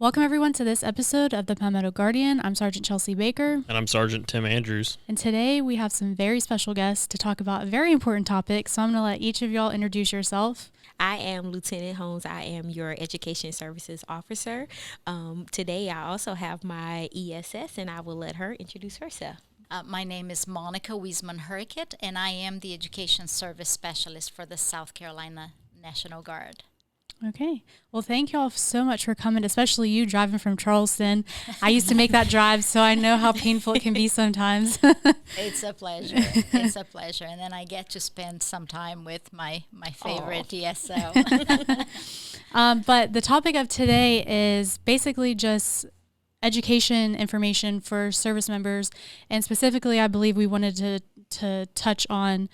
Welcome everyone to this episode of the Palmetto Guardian. I'm Sergeant Chelsea Baker. And I'm Sergeant Tim Andrews. And today we have some very special guests to talk about a very important topic. So I'm going to let each of y'all introduce yourself. I am Lieutenant Holmes. I am your Education Services Officer. Today I also have my ESS, and I will let her introduce herself. My name is Monica Hirchert, and I am the Education Service Specialist for the South Carolina National Guard. Okay. Well, thank y'all so much for coming, especially you driving from Charleston. I used to make that drive, so I know how painful it can be sometimes. It's a pleasure. It's a pleasure. And then I get to spend some time with my favorite ESO. But the topic of today is basically just education information for service members. And specifically, I believe we wanted to touch on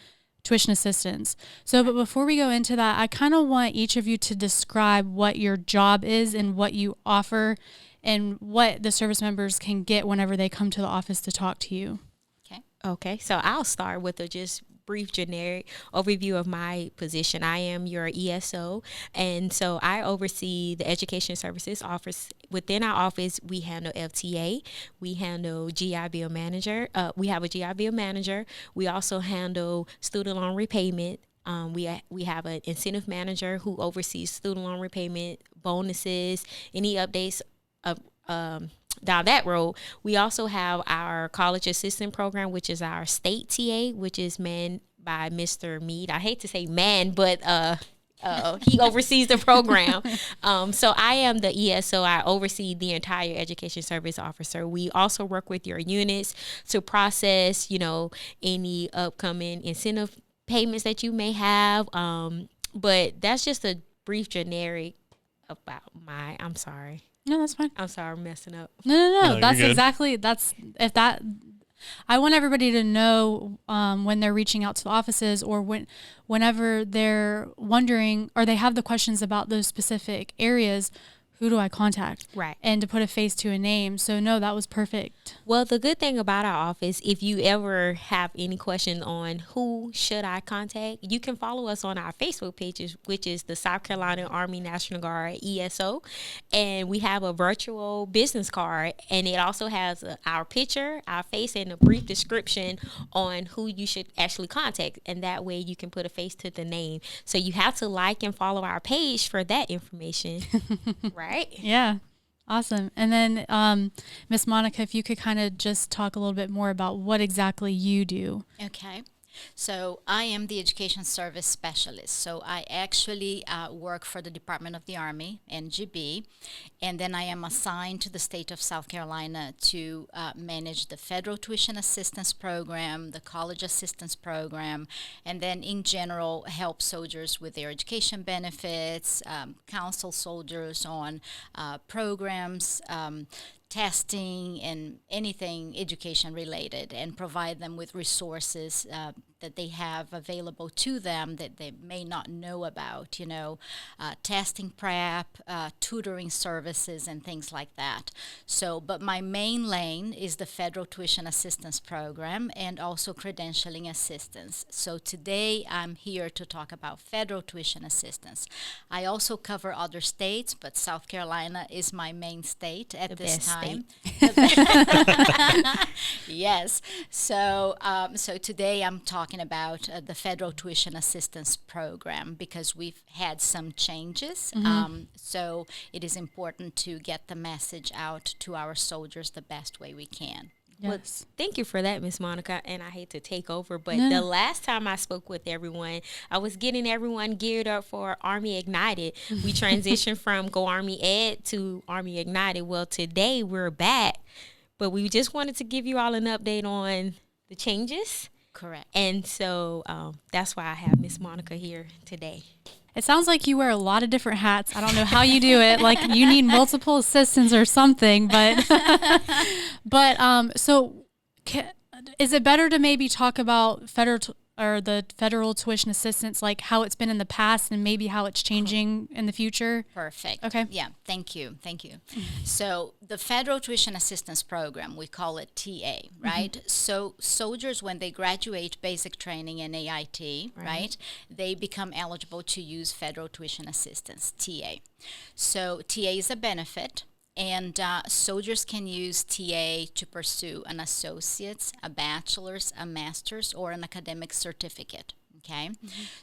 tuition assistance. So, but before we go into that, I kind of want each of you to describe what your job is and what you offer and what the service members can get whenever they come to the office to talk to you. Okay. So I'll start with a just brief generic overview of my position. I am your ESO, and so I oversee the Education Services Office. Within our office, we handle FTA, we handle GI Bill Manager. We have a GI Bill Manager. We also handle student loan repayment. We have an incentive manager who oversees student loan repayment, bonuses, any updates of down that road. We also have our college assistant program, which is our state TA, which is manned by Mr. Mead. I hate to say man, but he oversees the program. So I am the ESO. I oversee the entire education service officer. We also work with your units to process, any upcoming incentive payments that you may have. But that's just a brief generic about I'm sorry. No, that's fine. I'm sorry, I'm messing up. No. I want everybody to know when they're reaching out to the offices or whenever they're wondering or they have the questions about those specific areas, who do I contact? Right. And to put a face to a name. So, no, that was perfect. Well, the good thing about our office, if you ever have any questions on who should I contact, you can follow us on our Facebook pages, which is the South Carolina Army National Guard ESO. And we have a virtual business card, and it also has our picture, our face, and a brief description on who you should actually contact. And that way you can put a face to the name. So you have to like and follow our page for that information. Right. Yeah. Awesome. And then, Miss Monica, if you could kind of just talk a little bit more about what exactly you do. Okay. So I am the Education Service Specialist. So I actually work for the Department of the Army, NGB, and then I am assigned to the state of South Carolina to manage the Federal Tuition Assistance Program, the College Assistance Program, and then in general help soldiers with their education benefits, counsel soldiers on programs, testing and anything education related, and provide them with resources that they have available to them that they may not know about, testing prep, tutoring services, and things like that. So, but my main lane is the Federal Tuition Assistance Program and also credentialing assistance. So today I'm here to talk about federal tuition assistance. I also cover other states, but South Carolina is my main state at this time. Yes. So today I'm talking about the Federal Tuition Assistance Program because we've had some changes. So it is important to get the message out to our soldiers the best way we can. Yes. Well, thank you for that, Miss Monica. And I hate to take over, but the last time I spoke with everyone, I was getting everyone geared up for Army Ignited. We transitioned from Go Army Ed to Army Ignited. Well, today we're back, but we just wanted to give you all an update on the changes. Correct. And so that's why I have Miss Monica here today. It sounds like you wear a lot of different hats. I don't know how you do it. Like you need multiple assistants or something, but is it better to maybe talk about the federal tuition assistance, like how it's been in the past and maybe how it's changing in the future? Perfect. Okay. Yeah. Thank you. So the Federal Tuition Assistance Program, we call it TA, right? So soldiers, when they graduate basic training in AIT, right, they become eligible to use Federal Tuition Assistance, TA. So TA is a benefit. And soldiers can use TA to pursue an associate's, a bachelor's, a master's, or an academic certificate. Okay,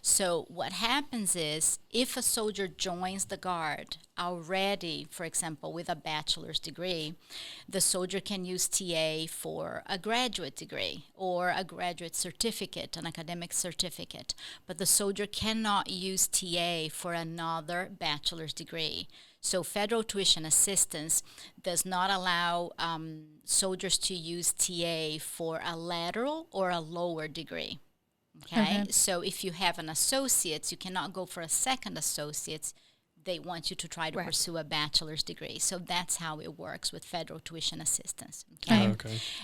so what happens is if a soldier joins the Guard already, for example, with a bachelor's degree, the soldier can use TA for a graduate degree or a graduate certificate, an academic certificate, but the soldier cannot use TA for another bachelor's degree. So federal tuition assistance does not allow soldiers to use TA for a lateral or a lower degree. Okay, so if you have an associate's, you cannot go for a second associate's. They want you to try to pursue a bachelor's degree. So that's how it works with federal tuition assistance. Okay.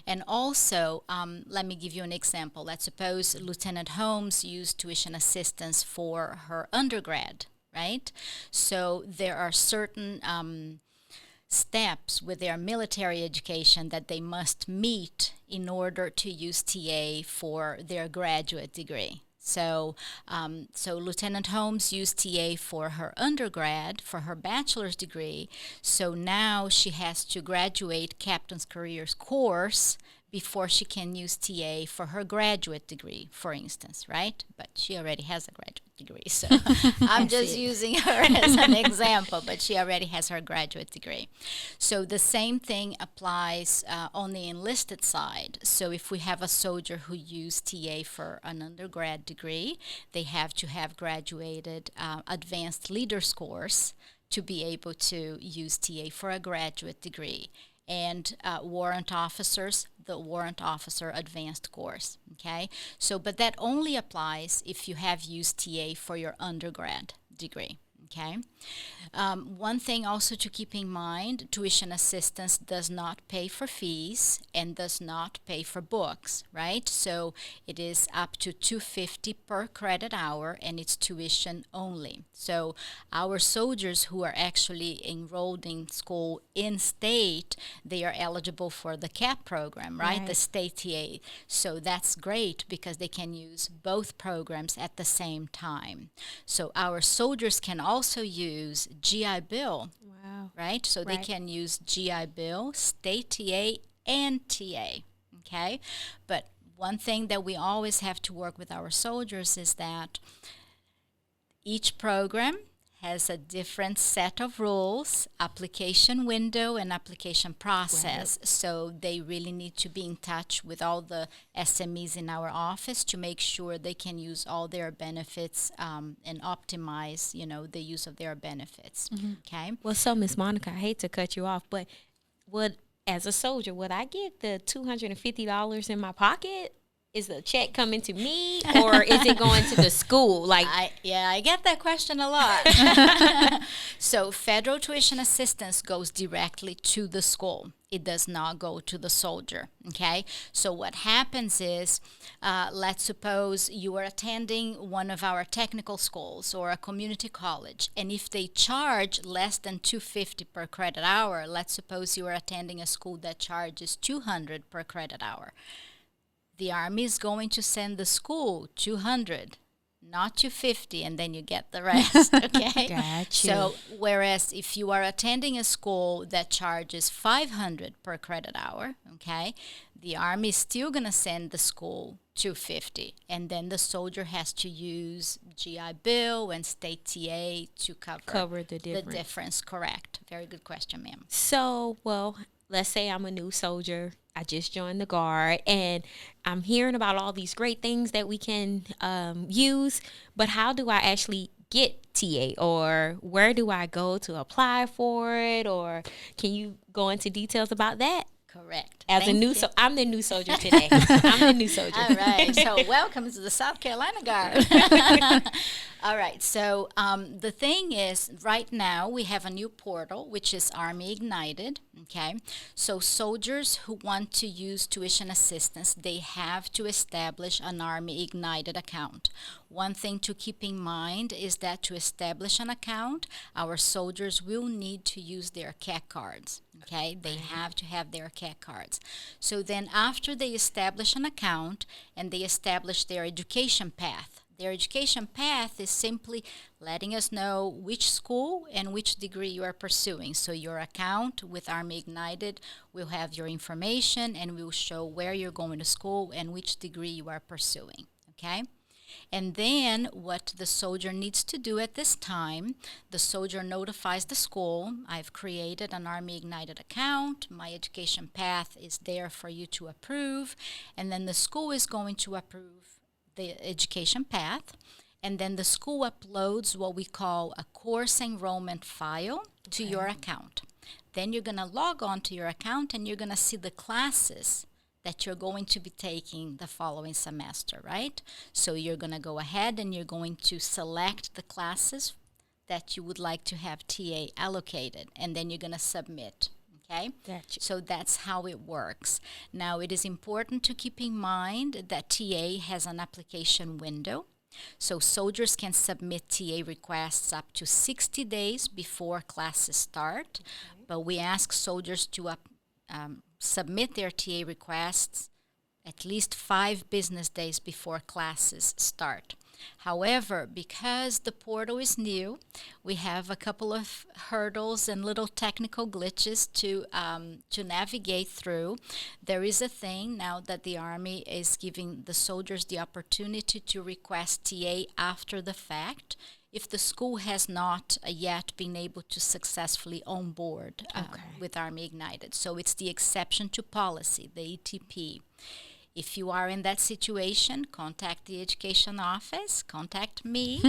And also, let me give you an example. Let's suppose Lieutenant Holmes used tuition assistance for her undergrad, right? So there are certain steps with their military education that they must meet in order to use TA for their graduate degree. So Lieutenant Holmes used TA for her undergrad, for her bachelor's degree. So now she has to graduate Captain's Careers course before she can use TA for her graduate degree, for instance, right? But she already has a graduate degree, so I'm just using her as an example, but she already has her graduate degree. So the same thing applies on the enlisted side. So if we have a soldier who used TA for an undergrad degree, they have to have graduated advanced leaders course to be able to use TA for a graduate degree. And warrant officers, the warrant officer advanced course, okay? So, but that only applies if you have used TA for your undergrad degree, okay? One thing also to keep in mind, tuition assistance does not pay for fees and does not pay for books, right? So it is up to $250 per credit hour, and it's tuition only. So our soldiers who are actually enrolled in school in state, they are eligible for the CAP program, right? The state TA. So that's great because they can use both programs at the same time. So our soldiers can also use GI Bill, right? So they can use GI Bill, state TA, and TA, okay? But one thing that we always have to work with our soldiers is that each program has a different set of rules, application window and application process. So they really need to be in touch with all the SMEs in our office to make sure they can use all their benefits and optimize, the use of their benefits. Okay. Well, so Miss Monica, I hate to cut you off, but as a soldier, would I get the $250 in my pocket? Is the check coming to me, or is it going to the school? I get that question a lot. So federal tuition assistance goes directly to the school. It does not go to the soldier, okay? So what happens is, let's suppose you are attending one of our technical schools or a community college, and if they charge less than $250 per credit hour, let's suppose you are attending a school that charges $200 per credit hour. The Army is going to send the school $200, not $250, and then you get the rest, okay? Gotcha. So, whereas if you are attending a school that charges $500 per credit hour, okay, the Army is still going to send the school $250, and then the soldier has to use GI Bill and state TA to cover the difference. Correct. Very good question, ma'am. So, let's say I'm a new soldier. I just joined the Guard, and I'm hearing about all these great things that we can use, but how do I actually get TA, or where do I go to apply for it, or can you go into details about that? Correct. I'm the new soldier today. I'm the new soldier. All right. So welcome to the South Carolina Guard. All right. So the thing is, right now we have a new portal, which is Army Ignited. Okay. So soldiers who want to use tuition assistance, they have to establish an Army Ignited account. One thing to keep in mind is that to establish an account, our soldiers will need to use their CAC cards. Okay, they have to have their CAC cards. So then after they establish an account and they establish their education path, Their education path is simply letting us know which school and which degree you are pursuing. So your account with Army Ignited will have your information and will show where you're going to school and which degree you are pursuing. Okay? And then what the soldier needs to do at this time, the soldier notifies the school, I've created an Army Ignited account, my education path is there for you to approve, and then the school is going to approve the education path, and then the school uploads what we call a course enrollment file to your account. Then you're going to log on to your account and you're going to see the classes that you're going to be taking the following semester, right? So you're going to go ahead and you're going to select the classes that you would like to have TA allocated, and then you're going to submit. Okay? Gotcha. So that's how it works. Now, it is important to keep in mind that TA has an application window. So soldiers can submit TA requests up to 60 days before classes start, but we ask soldiers to submit their TA requests at least 5 business days before classes start. However, because the portal is new, we have a couple of hurdles and little technical glitches to navigate through. There is a thing now that the Army is giving the soldiers the opportunity to request TA after the fact if the school has not yet been able to successfully onboard with Army Ignited. So it's the exception to policy, the ETP. If you are in that situation, contact the education office, contact me,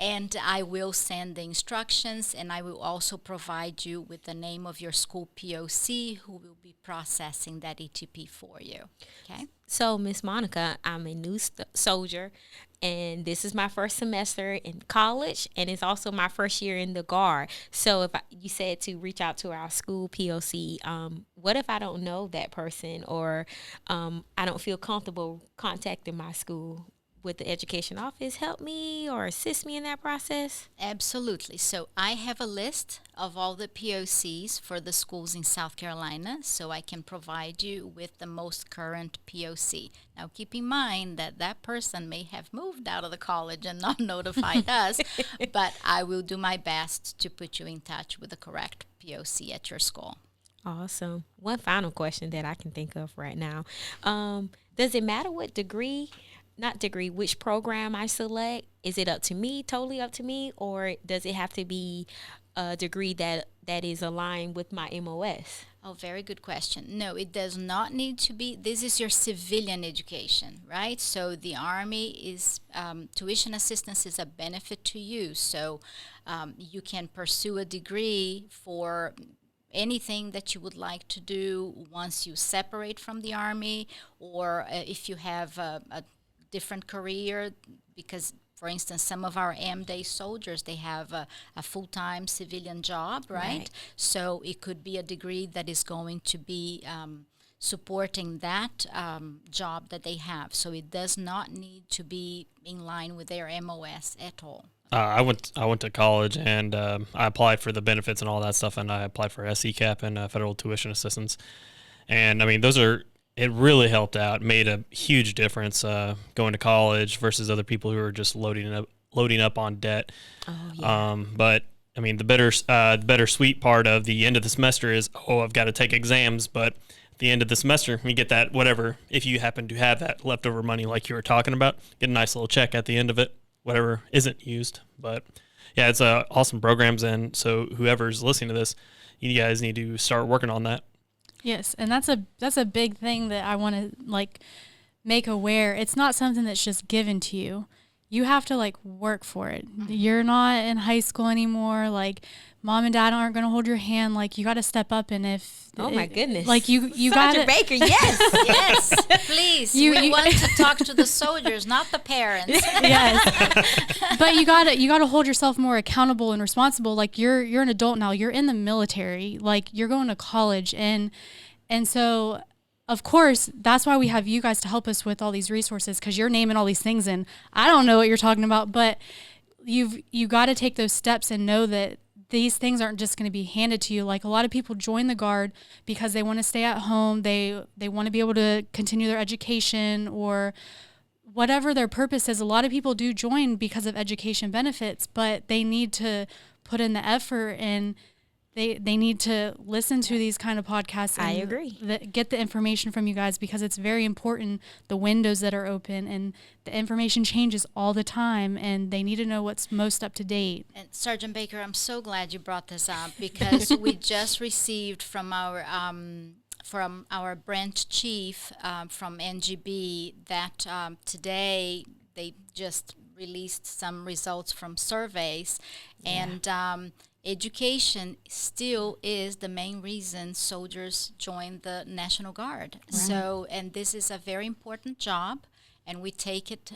and I will send the instructions, and I will also provide you with the name of your school POC who will be processing that ETP for you. Okay? So, Miss Monica, I'm a new soldier, and this is my first semester in college, and it's also my first year in the Guard. So if you said to reach out to our school POC, what if I don't know that person, or I don't feel comfortable contacting my school? Would the education office help me or assist me in that process? Absolutely. So I have a list of all the POCs for the schools in South Carolina, so I can provide you with the most current POC. Now, keep in mind that that person may have moved out of the college and not notified us, but I will do my best to put you in touch with the correct POC at your school. Awesome. One final question that I can think of right now. Does it matter what which program I select? Is it up to me, totally up to me, or does it have to be a degree that is aligned with my MOS? Oh, very good question. No, it does not need to be. This is your civilian education, right? So the Army is, tuition assistance is a benefit to you. So you can pursue a degree for anything that you would like to do once you separate from the Army, or if you have a different career, because for instance some of our M-Day soldiers, they have a full-time civilian job, right? So it could be a degree that is going to be supporting that job that they have. So it does not need to be in line with their MOS at all. I went to college and I applied for the benefits and all that stuff, and I applied for SECAP and federal tuition assistance, and I mean it really helped out, made a huge difference going to college versus other people who are just loading up on debt. Oh, yeah. But I mean, the bittersweet part of the end of the semester is, I've got to take exams, but at the end of the semester, you get that whatever, if you happen to have that leftover money like you were talking about, get a nice little check at the end of it, whatever isn't used. But yeah, it's awesome programs, and so whoever's listening to this, you guys need to start working on that. Yes, and that's a big thing that I want to make aware. It's not something that's just given to you. You have to work for it. You're not in high school anymore. Mom and dad aren't going to hold your hand. You got to step up, and if my goodness, you got Sergeant Baker, yes, yes, please. We want to talk to the soldiers, not the parents. Yes, but you got to hold yourself more accountable and responsible. You're an adult now. You're in the military. You're going to college, and so of course that's why we have you guys to help us with all these resources, because you're naming all these things and I don't know what you're talking about. But you got to take those steps and know that these things aren't just going to be handed to you. A lot of people join the Guard because they want to stay at home. They want to be able to continue their education or whatever their purpose is, a lot of people do join because of education benefits, but they need to put in the effort, and they need to listen to these kind of podcasts. And I agree. Get the information from you guys, because it's very important, the windows that are open, and the information changes all the time, and they need to know what's most up to date. And Sergeant Baker, I'm so glad you brought this up, because we just received from our branch chief from NGB that today they just released some results from surveys, and education still is the main reason soldiers join the National Guard. Right. So, and this is a very important job, and we take it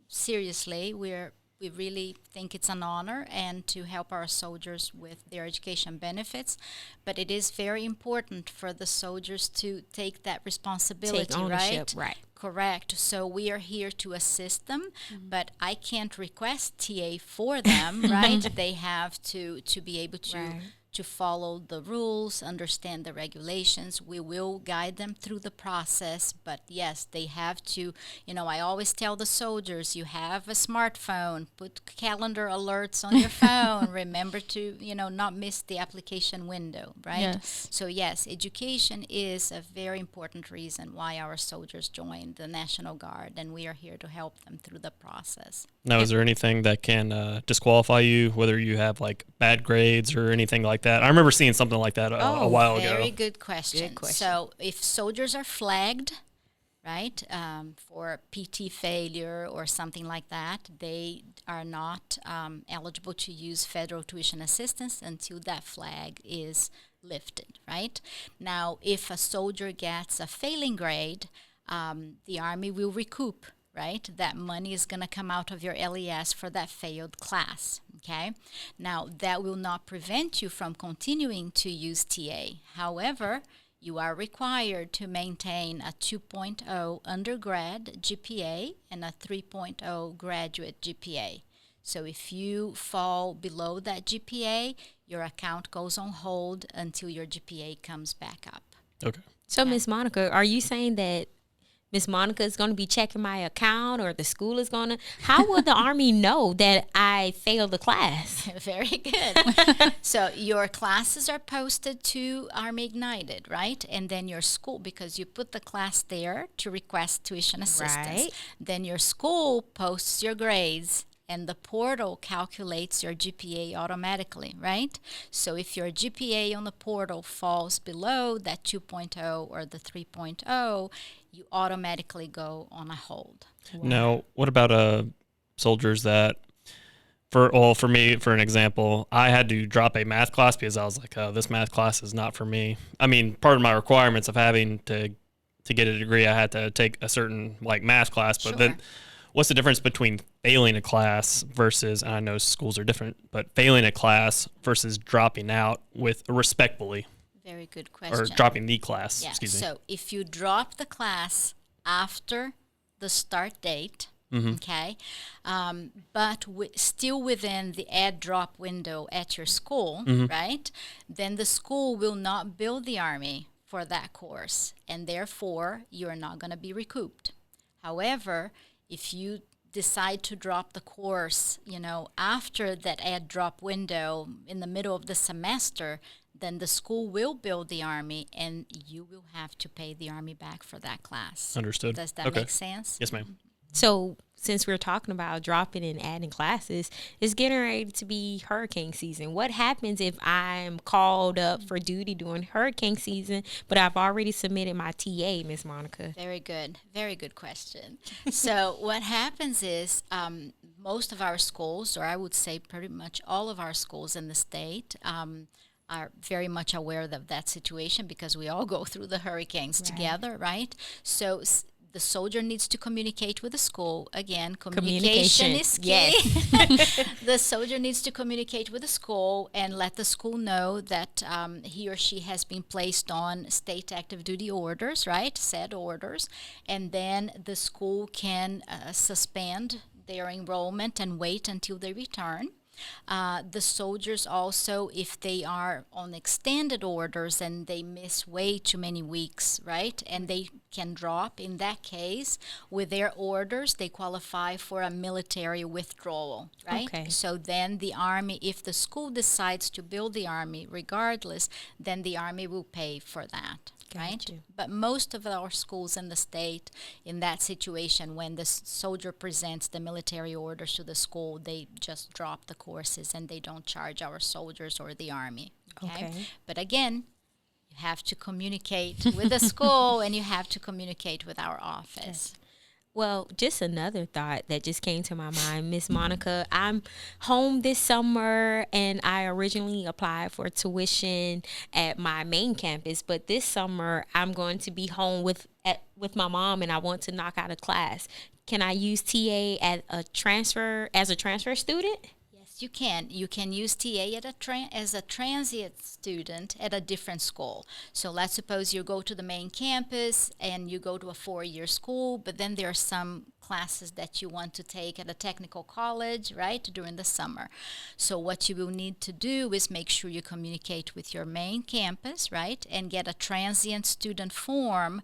seriously. We really think it's an honor and to help our soldiers with their education benefits, but it is very important for the soldiers to take that responsibility, take ownership, right? Correct. So we are here to assist them, but I can't request TA for them, right? They have to be able to follow the rules, understand the regulations. We will guide them through the process, but yes, they have to, I always tell the soldiers, you have a smartphone, put calendar alerts on your phone, remember to, not miss the application window, right? Yes. So yes, education is a very important reason why our soldiers join the National Guard, and we are here to help them through the process. Now, is there anything that can disqualify you, whether you have like bad grades or anything like that? I remember seeing something like that a while ago. Very good question. So if soldiers are flagged, right, for PT failure or something like that, they are not eligible to use federal tuition assistance until that flag is lifted, right? Now, if a soldier gets a failing grade, the Army will recoup, right? That money is going to come out of your LES for that failed class, okay? Now, that will not prevent you from continuing to use TA. However, you are required to maintain a 2.0 undergrad GPA and a 3.0 graduate GPA. So if you fall below that GPA, your account goes on hold until your GPA comes back up. Okay. So, Ms. Monica, are you saying that Miss Monica is going to be checking my account, or the school is going to? How will the Army know that I failed the class? Very good. So your classes are posted to Army Ignited, right? And then your school, because you put the class there to request tuition assistance. Right. Then your school posts your grades, and the portal calculates your GPA automatically, right? So if your GPA on the portal falls below that 2.0 or the 3.0, you automatically go on a hold. Wow. Now, what about soldiers that, for me, for an example, I had to drop a math class because I was like, oh, this math class is not for me. I mean, part of my requirements of having to get a degree, I had to take a certain math class, but then what's the difference between failing a class versus, and I know schools are different, but failing a class versus dropping out respectfully? Very good question. Or dropping the class, yeah. Excuse me. So if you drop the class after the start date, okay, but still within the add drop window at your school, right, then the school will not bill the Army for that course, and therefore you're not going to be recouped. However, if you decide to drop the course, after that add drop window in the middle of the semester, then the school will bill the Army, and you will have to pay the Army back for that class. Understood. Does that make sense? Yes, ma'am. So since we're talking about dropping and adding classes, it's getting ready to be hurricane season. What happens if I'm called up for duty during hurricane season, but I've already submitted my TA, Ms. Monica? Very good. Very good question. So what happens is most of our schools, or I would say pretty much all of our schools in the state, are very much aware of that situation because we all go through the hurricanes together, right? So the soldier needs to communicate with the school. Again, communication is key. Yes. The soldier needs to communicate with the school and let the school know that he or she has been placed on state active duty orders, right? Said orders. And then the school can suspend their enrollment and wait until they return. The soldiers also, if they are on extended orders and they miss way too many weeks, right? And they can drop, in that case, with their orders, they qualify for a military withdrawal, right? Okay. So then the Army, if the school decides to build the Army regardless, then the Army will pay for that. Right? Gotcha. But most of our schools in the state, in that situation, when the soldier presents the military orders to the school, they just drop the courses and they don't charge our soldiers or the Army. Okay? But again, you have to communicate with the school and you have to communicate with our office. Well, just another thought that just came to my mind, Miss Monica. I'm home this summer, and I originally applied for tuition at my main campus, but this summer I'm going to be home with my mom, and I want to knock out a class. Can I use TA as a transfer student? Yes, you can. You can use TA as a transient student at a different school. So let's suppose you go to the main campus and you go to a 4-year school, but then there are some classes that you want to take at a technical college, right, during the summer. So what you will need to do is make sure you communicate with your main campus, right, and get a transient student form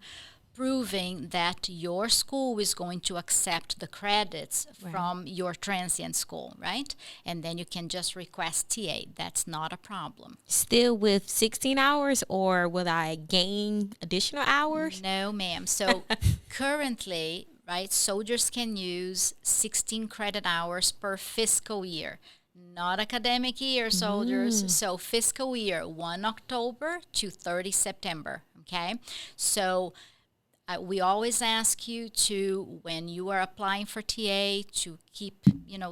proving that your school is going to accept the credits from your transient school, right? And then you can just request TA. That's not a problem. Still with 16 hours, or will I gain additional hours? No, ma'am. So currently, right, soldiers can use 16 credit hours per fiscal year. Not academic year, soldiers. So fiscal year, 1 October to 30 September, okay? So we always ask you to, when you are applying for TA, to keep,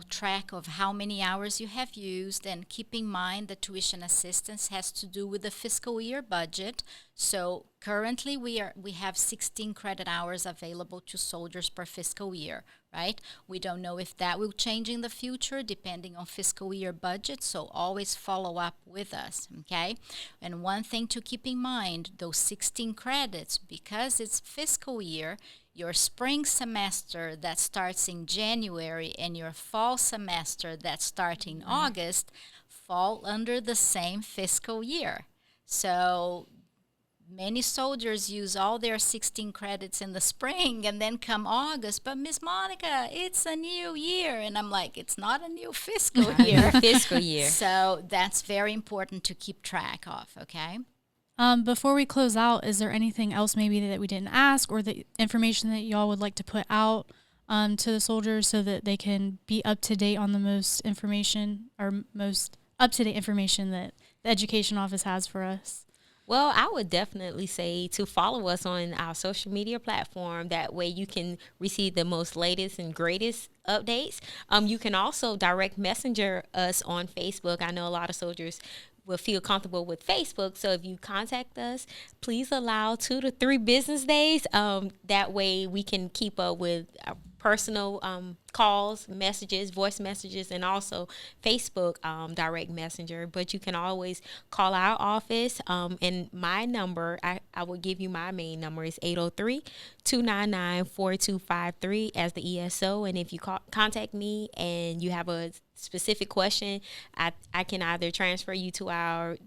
track of how many hours you have used, and keep in mind that tuition assistance has to do with the fiscal year budget. So currently we have 16 credit hours available to soldiers per fiscal year, right? We don't know if that will change in the future depending on fiscal year budget, so always follow up with us, okay? And one thing to keep in mind, those 16 credits, because it's fiscal year, your spring semester that starts in January and your fall semester that starts in August fall under the same fiscal year. So many soldiers use all their 16 credits in the spring, and then come August, but Miss Monica, it's a new year. And I'm like, it's not a new fiscal year. Fiscal year. So that's very important to keep track of, okay? Before we close out, is there anything else maybe that we didn't ask, or the information that y'all would like to put out to the soldiers so that they can be up to date on the most up-to-date information that the education office has for us? Well, I would definitely say to follow us on our social media platform. That way you can receive the most latest and greatest updates. You can also direct messenger us on Facebook. I know a lot of soldiers will feel comfortable with Facebook. So if you contact us, please allow 2 to 3 business days. That way we can keep up with our personal calls, messages, voice messages, and also Facebook direct messenger. But you can always call our office. And my number, I will give you my main number, is 803-299-4253 as the ESO. And if you contact me and you have a specific question, I can either transfer you to our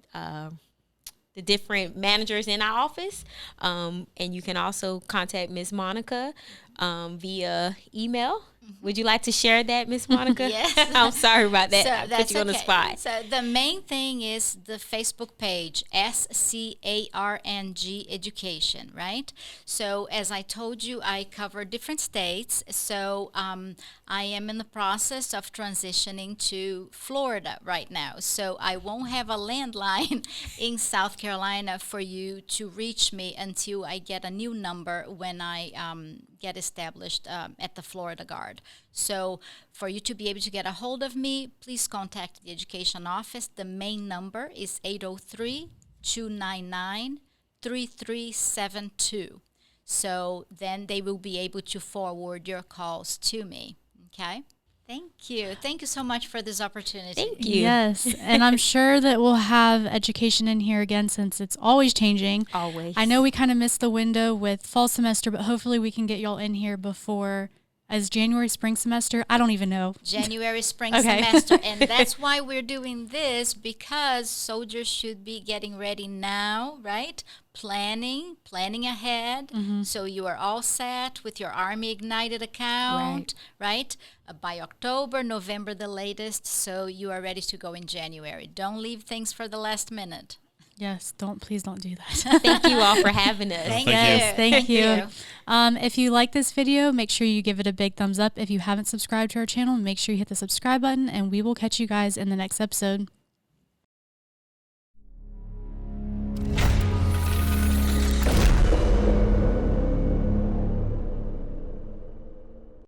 the different managers in our office, and you can also contact Miss Monica via email. Would you like to share that, Miss Monica? Yes. I'm sorry about that. So I that's put you on the spot. So the main thing is the Facebook page, SCARNG Education, right? So as I told you, I cover different states. So I am in the process of transitioning to Florida right now. So I won't have a landline in South Carolina for you to reach me until I get a new number when I get established at the Florida Guard. So for you to be able to get a hold of me, please contact the education office. The main number is 803-299-3372. So then they will be able to forward your calls to me. Okay? Thank you. Thank you so much for this opportunity. Thank you. Yes, and I'm sure that we'll have education in here again since it's always changing. Always. I know we kind of missed the window with fall semester, but hopefully we can get y'all in here before as January spring semester? I don't even know. January spring Okay. semester. And that's why we're doing this, because soldiers should be getting ready now, right? Planning ahead. So you are all set with your Army Ignited account, right? By October, November the latest. So you are ready to go in January. Don't leave things for the last minute. Yes, please don't do that. Thank you all for having us. Thank Yes, you. thank you. If you like this video, make sure you give it a big thumbs up. If you haven't subscribed to our channel, make sure you hit the subscribe button, and we will catch you guys in the next episode.